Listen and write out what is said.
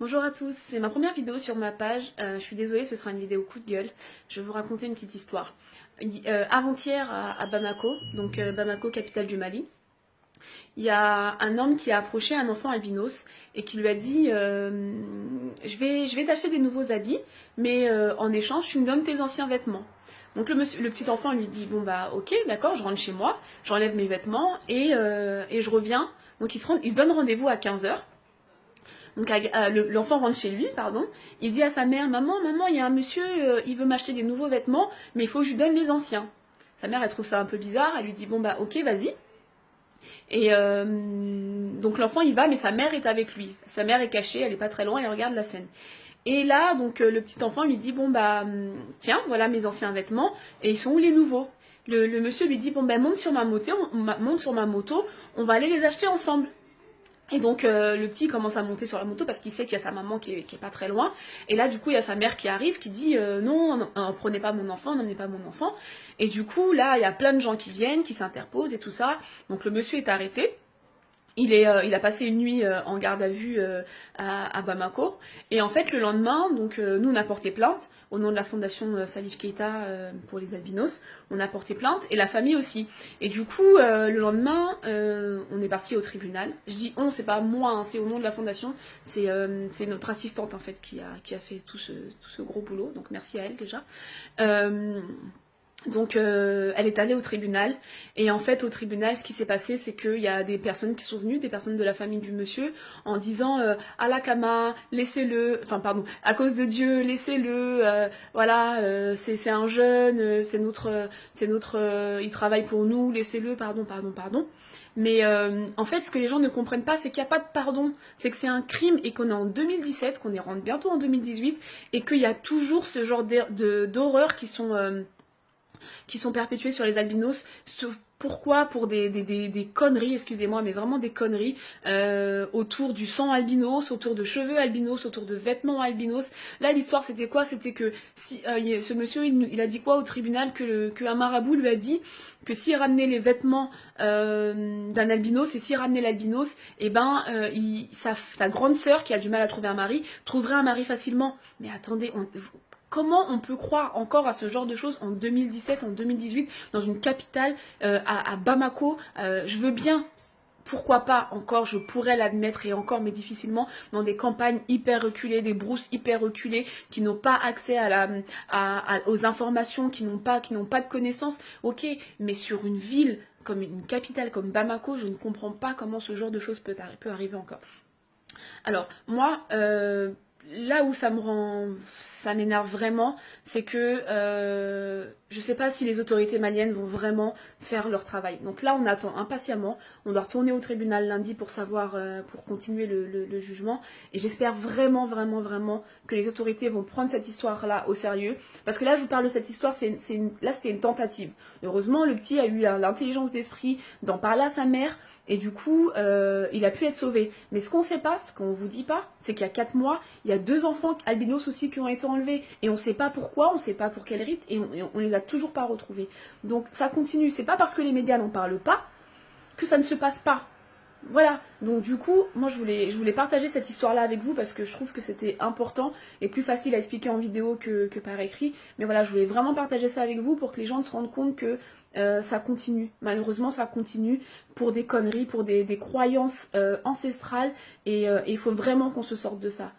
Bonjour à tous, c'est ma première vidéo sur ma page. Je suis désolée, ce sera une vidéo coup de gueule. Je vais vous raconter une petite histoire. Avant-hier à Bamako, donc Bamako, capitale du Mali, il y a un homme qui a approché un enfant albinos et qui lui a dit je vais t'acheter des nouveaux habits, mais en échange, tu me donnes tes anciens vêtements. Donc le petit enfant lui dit bon bah ok, d'accord, je rentre chez moi, j'enlève mes vêtements et je reviens. Donc il se donne rendez-vous à 15 h. Donc l'enfant rentre chez lui, pardon. Il dit à sa mère, maman, il y a un monsieur, il veut m'acheter des nouveaux vêtements, mais il faut que je lui donne les anciens. Sa mère, elle trouve ça un peu bizarre, elle lui dit, bon bah ok, vas-y. Et donc l'enfant il va, mais sa mère est avec lui. Sa mère est cachée, elle est pas très loin, elle regarde la scène. Et là, donc le petit enfant lui dit, bon bah tiens, voilà mes anciens vêtements, et ils sont où les nouveaux? Le monsieur lui dit, bon bah monte sur ma moto, on va aller les acheter ensemble. Et donc le petit commence à monter sur la moto parce qu'il sait qu'il y a sa maman qui est pas très loin. Et là du coup il y a sa mère qui arrive qui dit non, prenez pas mon enfant, n'emmenez pas mon enfant. Et du coup là il y a plein de gens qui viennent, qui s'interposent et tout ça. Donc le monsieur est arrêté. Il a passé une nuit en garde à vue à Bamako. Et en fait, le lendemain, donc nous on a porté plainte au nom de la fondation Salif Keita pour les albinos. On a porté plainte et la famille aussi. Et du coup, le lendemain, on est parti au tribunal. Je dis on, c'est pas moi, hein, c'est au nom de la fondation. C'est notre assistante en fait qui a fait tout ce gros boulot. Donc merci à elle déjà. Donc elle est allée au tribunal et en fait au tribunal ce qui s'est passé c'est qu'il y a des personnes qui sont venues, des personnes de la famille du monsieur en disant Allah Kama, laissez-le, enfin pardon, à cause de Dieu, laissez-le, voilà, c'est un jeune, il travaille pour nous, laissez-le, pardon. Mais en fait ce que les gens ne comprennent pas c'est qu'il n'y a pas de pardon, c'est que c'est un crime et qu'on est en 2017, qu'on est rentré bientôt en 2018 et qu'il y a toujours ce genre d'horreurs qui sont perpétuées sur les albinos. Pourquoi? Pour des conneries, excusez-moi, mais vraiment des conneries, autour du sang albinos, autour de cheveux albinos, autour de vêtements albinos. Là, l'histoire, c'était quoi? C'était que si ce monsieur, il a dit quoi au tribunal? Qu'un marabout lui a dit que s'il ramenait les vêtements d'un albinos, et s'il ramenait l'albinos, et ben, sa grande sœur, qui a du mal à trouver un mari, trouverait un mari facilement. Mais attendez, comment on peut croire encore à ce genre de choses en 2017, en 2018, dans une capitale, à Bamako? Je veux bien, pourquoi pas, encore, je pourrais l'admettre et encore, mais difficilement, dans des campagnes hyper reculées, des brousses hyper reculées, qui n'ont pas accès aux informations, qui n'ont pas de connaissances, ok, mais sur une ville comme une capitale comme Bamako, je ne comprends pas comment ce genre de choses peut arriver encore. Alors, moi, là où ça m'énerve vraiment, c'est que je sais pas si les autorités maliennes vont vraiment faire leur travail. Donc là, on attend impatiemment. On doit retourner au tribunal lundi pour savoir, pour continuer le jugement. Et j'espère vraiment que les autorités vont prendre cette histoire-là au sérieux. Parce que là, je vous parle de cette histoire, là, c'était une tentative. Heureusement, le petit a eu l'intelligence d'esprit d'en parler à sa mère. Et du coup, il a pu être sauvé. Mais ce qu'on sait pas, ce qu'on vous dit pas, c'est qu'il y a 4 mois, il y a 2 enfants albinos aussi qui ont été enlevés. Et on sait pas pourquoi, on sait pas pour quel rite, et on les a toujours pas retrouvés. Donc ça continue. C'est pas parce que les médias n'en parlent pas que ça ne se passe pas. Voilà, donc du coup, moi je voulais partager cette histoire-là avec vous parce que je trouve que c'était important et plus facile à expliquer en vidéo que par écrit. Mais voilà, je voulais vraiment partager ça avec vous pour que les gens se rendent compte que ça continue. Malheureusement, ça continue pour des conneries, pour des croyances ancestrales et il faut vraiment qu'on se sorte de ça.